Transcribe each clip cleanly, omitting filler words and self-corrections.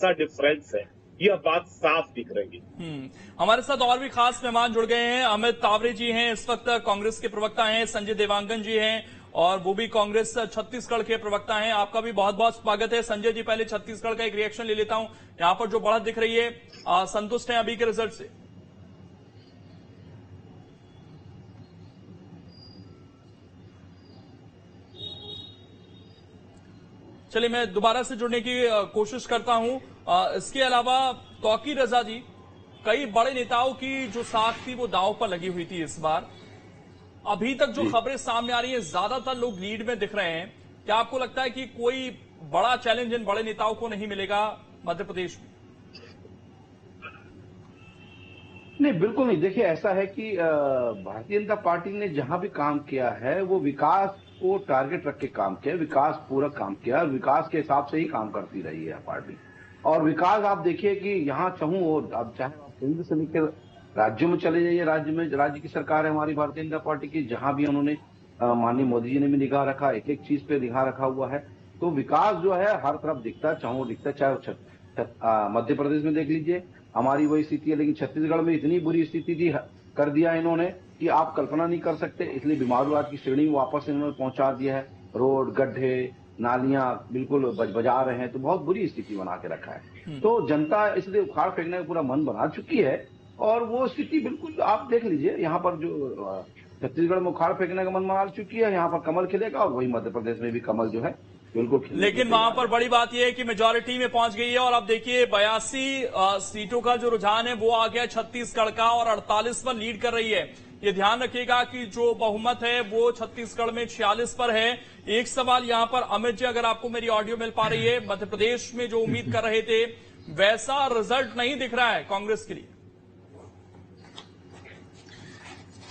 सा डिफरेंस है, यह बात साफ दिख रही है। हमारे साथ और भी खास मेहमान जुड़ गए हैं। अमित तावरे जी हैं, इस वक्त कांग्रेस के प्रवक्ता हैं। संजय देवांगन जी हैं और वो भी कांग्रेस छत्तीसगढ़ के प्रवक्ता हैं। आपका भी बहुत बहुत स्वागत है। संजय जी, पहले छत्तीसगढ़ का एक रिएक्शन ले लेता हूं। यहां पर जो बढ़त दिख रही है, संतुष्ट हैं अभी के रिजल्ट से? चलिए, मैं दोबारा से जुड़ने की कोशिश करता हूं। इसके अलावा तौकीर रजा जी, कई बड़े नेताओं की जो साख थी वो दांव पर लगी हुई थी इस बार। अभी तक जो खबरें सामने आ रही हैं, ज्यादातर लोग लीड में दिख रहे हैं। क्या आपको लगता है कि कोई बड़ा चैलेंज इन बड़े नेताओं को नहीं मिलेगा मध्य प्रदेश में? नहीं, बिल्कुल नहीं। देखिए, ऐसा है कि भारतीय जनता पार्टी ने जहां भी काम किया है वो विकास को टारगेट रख के काम किया, विकास पूरक काम किया और विकास के हिसाब से ही काम करती रही है पार्टी। और विकास आप देखिए कि यहाँ चाहूं और अब चाहे आप केंद्र से लेकर राज्यों में चले जाइए, राज्य की सरकार है हमारी भारतीय जनता पार्टी की, जहां भी उन्होंने माननीय मोदी जी ने भी निगाह रखा, एक एक चीज पे निगाह रखा हुआ है। तो विकास जो है हर तरफ दिखता है, चाहे वो दिखता है, चाहे मध्य प्रदेश में देख लीजिए, हमारी वही स्थिति है। लेकिन छत्तीसगढ़ में इतनी बुरी स्थिति थी, कर दिया इन्होंने कि आप कल्पना नहीं कर सकते। इसलिए बीमारूवाद की श्रेणी में वापस इन्होंने पहुंचा दिया है। रोड, गड्ढे, नालियां बिल्कुल बजा रहे हैं, तो बहुत बुरी स्थिति बना के रखा है। तो जनता इसलिए उखाड़ फेंकने का पूरा मन बना चुकी है और वो स्थिति बिल्कुल आप देख लीजिए। यहाँ पर जो छत्तीसगढ़ में उखाड़ फेंकने का मन बना चुकी है, यहाँ पर कमल खिलेगा और वही मध्य प्रदेश में भी कमल जो है बिल्कुल। लेकिन वहां पर बड़ी बात यह है कि मेजॉरिटी में पहुंच गई है और अब देखिए 82 सीटों का जो रुझान है वो आ गया छत्तीसगढ़ का और 48 पर लीड कर रही है। ये ध्यान रखिएगा कि जो बहुमत है वो छत्तीसगढ़ में 46 पर है। एक सवाल यहां पर अमित जी, अगर आपको मेरी ऑडियो मिल पा रही है, मध्य प्रदेश में जो उम्मीद कर रहे थे वैसा रिजल्ट नहीं दिख रहा है कांग्रेस के लिए।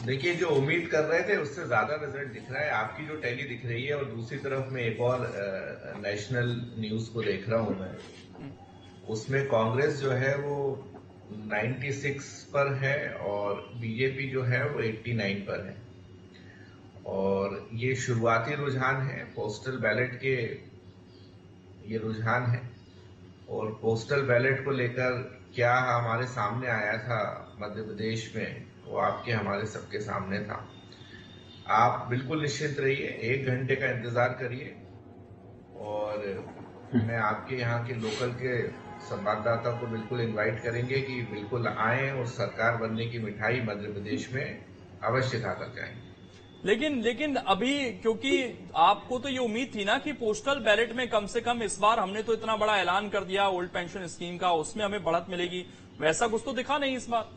देखिए, जो उम्मीद कर रहे थे उससे ज्यादा रिजल्ट दिख रहा है। आपकी जो टैली दिख रही है और दूसरी तरफ में एक और नेशनल न्यूज को देख रहा हूं मैं, उसमें कांग्रेस जो है वो 96 पर है और बीजेपी जो है वो 89 पर है। और ये शुरुआती रुझान है, पोस्टल बैलेट के ये रुझान है। और पोस्टल बैलेट को लेकर क्या हमारे सामने आया था मध्य प्रदेश में, वो आपके हमारे सबके सामने था। आप बिल्कुल निश्चिंत रहिए, 1 घंटे का इंतजार करिए और मैं आपके यहाँ के लोकल के संवाददाता को बिल्कुल इनवाइट करेंगे कि बिल्कुल आए और सरकार बनने की मिठाई मध्य प्रदेश में अवश्य खा कर जाएंगे। लेकिन अभी क्योंकि आपको तो ये उम्मीद थी ना कि पोस्टल बैलेट में कम से कम इस बार हमने तो इतना बड़ा ऐलान कर दिया ओल्ड पेंशन स्कीम का, उसमें हमें बढ़त मिलेगी, वैसा कुछ तो दिखा नहीं इस बार।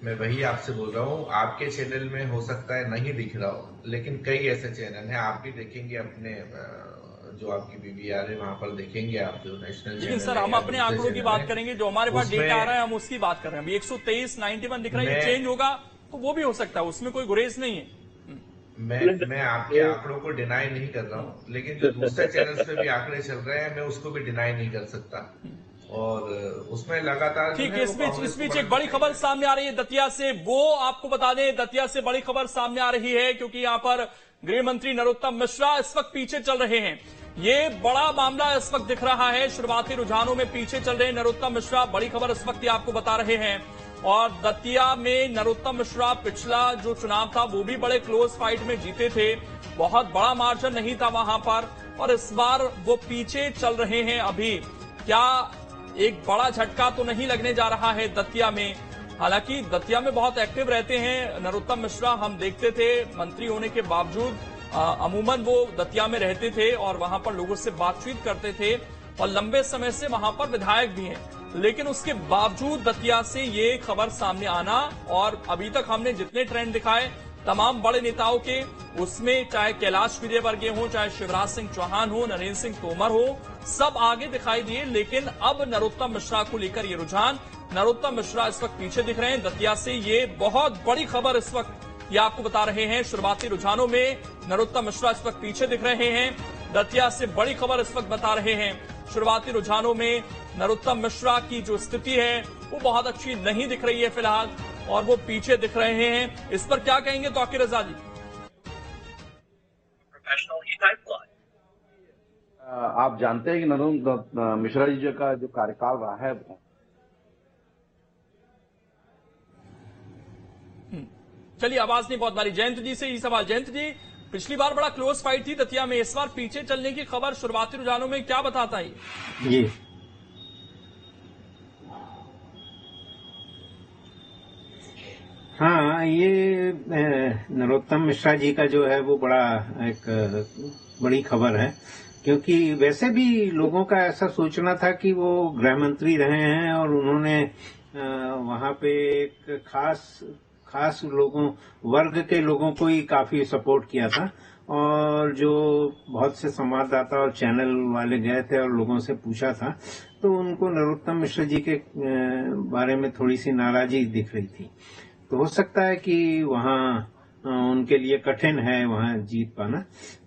मैं वही आपसे बोल रहा हूँ, आपके चैनल में हो सकता है नहीं दिख रहा हो, लेकिन कई ऐसे चैनल हैं, आप भी देखेंगे अपने जो आपकी बीबीआर है वहां पर देखेंगे आप जो नेशनल। लेकिन सर, हम अपने आंकड़ों की बात करेंगे, जो हमारे पास डेटा आ रहा है हम उसकी बात कर रहे हैं। अभी 123 91 दिख रहा है, ये चेंज होगा तो वो भी हो सकता है, उसमें कोई गुरेज नहीं है। मैं आपके आंकड़ों को डिनाई नहीं कर रहा हूँ, लेकिन जो दूसरे चैनल पे भी आंकड़े चल रहे हैं मैं उसको भी डिनाई नहीं कर सकता। और उसमें लगातार ठीक है। इस बीच एक बड़ी खबर सामने आ रही है दतिया से, वो आपको बता दें, दतिया से बड़ी खबर सामने आ रही है क्योंकि यहां पर गृह मंत्री नरोत्तम मिश्रा इस वक्त पीछे चल रहे हैं। ये बड़ा मामला इस वक्त दिख रहा है, शुरुआती रुझानों में पीछे चल रहे हैं नरोत्तम मिश्रा। बड़ी खबर इस वक्त आपको बता रहे हैं। और दतिया में नरोत्तम मिश्रा पिछला जो चुनाव था वो भी बड़े क्लोज फाइट में जीते थे, बहुत बड़ा मार्जिन नहीं था वहां पर, और इस बार वो पीछे चल रहे हैं। अभी क्या एक बड़ा झटका तो नहीं लगने जा रहा है दतिया में? हालांकि दतिया में बहुत एक्टिव रहते हैं नरोत्तम मिश्रा, हम देखते थे मंत्री होने के बावजूद अमूमन वो दतिया में रहते थे और वहां पर लोगों से बातचीत करते थे और लंबे समय से वहां पर विधायक भी हैं। लेकिन उसके बावजूद दतिया से ये खबर सामने आना, और अभी तक हमने जितने ट्रेंड दिखाए तमाम बड़े नेताओं के, उसमें चाहे कैलाश विजयवर्गीय हो, चाहे शिवराज सिंह चौहान हो, नरेंद्र सिंह तोमर हो, सब आगे दिखाई दिए। लेकिन अब नरोत्तम मिश्रा को लेकर ये रुझान, नरोत्तम मिश्रा इस वक्त पीछे दिख रहे हैं दतिया से। ये बहुत बड़ी खबर इस वक्त ये आपको बता रहे हैं। शुरुआती रुझानों में नरोत्तम मिश्रा इस वक्त पीछे दिख रहे हैं, दतिया से बड़ी खबर इस वक्त बता रहे हैं। शुरुआती रुझानों में नरोत्तम मिश्रा की जो स्थिति है वो बहुत अच्छी नहीं दिख रही है फिलहाल, और वो पीछे दिख रहे हैं। इस पर क्या कहेंगे तौकीर रजा जी? आप जानते हैं कि नरोत्तम मिश्रा जी का जो कार्यकाल रहा है, चलिए आवाज नहीं बहुत बारी। जयंत जी से ही सवाल। जयंत जी, पिछली बार बड़ा क्लोज फाइट थी दतिया में, इस बार पीछे चलने की खबर शुरुआती रुझानों में क्या बताता है जी? हाँ, ये नरोत्तम मिश्रा जी का जो है वो बड़ा एक बड़ी खबर है, क्योंकि वैसे भी लोगों का ऐसा सोचना था कि वो गृह मंत्री रहे हैं और उन्होंने वहां पे एक खास वर्ग के लोगों को ही काफी सपोर्ट किया था। और जो बहुत से संवाददाता और चैनल वाले गए थे और लोगों से पूछा था, तो उनको नरोत्तम मिश्रा जी के बारे में थोड़ी सी नाराजगी दिख रही थी। तो हो सकता है कि वहाँ उनके लिए कठिन है वहाँ जीत पाना।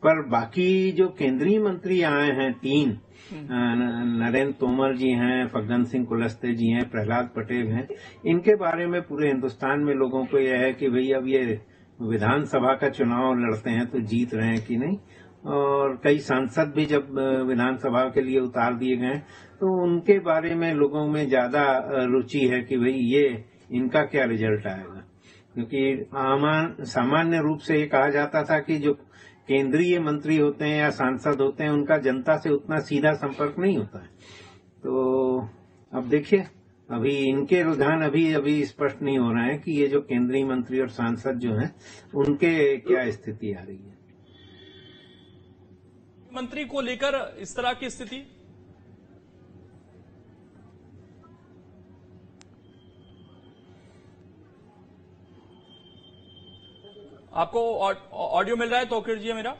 पर बाकी जो केंद्रीय मंत्री आए हैं 3, नरेंद्र तोमर जी हैं, फग्गन सिंह कुलस्ते जी हैं, प्रहलाद पटेल हैं, इनके बारे में पूरे हिंदुस्तान में लोगों को यह है कि भाई अब ये विधानसभा का चुनाव लड़ते हैं तो जीत रहे हैं कि नहीं। और कई सांसद भी जब विधानसभा के लिए उतार दिए गए तो उनके बारे में लोगों में ज्यादा रुचि है कि भाई ये इनका क्या रिजल्ट आएगा। क्योंकि सामान्य रूप से ये कहा जाता था कि जो केंद्रीय मंत्री होते हैं या सांसद होते हैं उनका जनता से उतना सीधा संपर्क नहीं होता है। तो अब देखिए, अभी इनके रुझान अभी स्पष्ट नहीं हो रहे हैं कि ये जो केंद्रीय मंत्री और सांसद जो हैं उनके क्या स्थिति आ रही है। मंत्री को लेकर इस तरह की स्थिति आपको ऑडियो मिल रहा है तो कीजिए मेरा।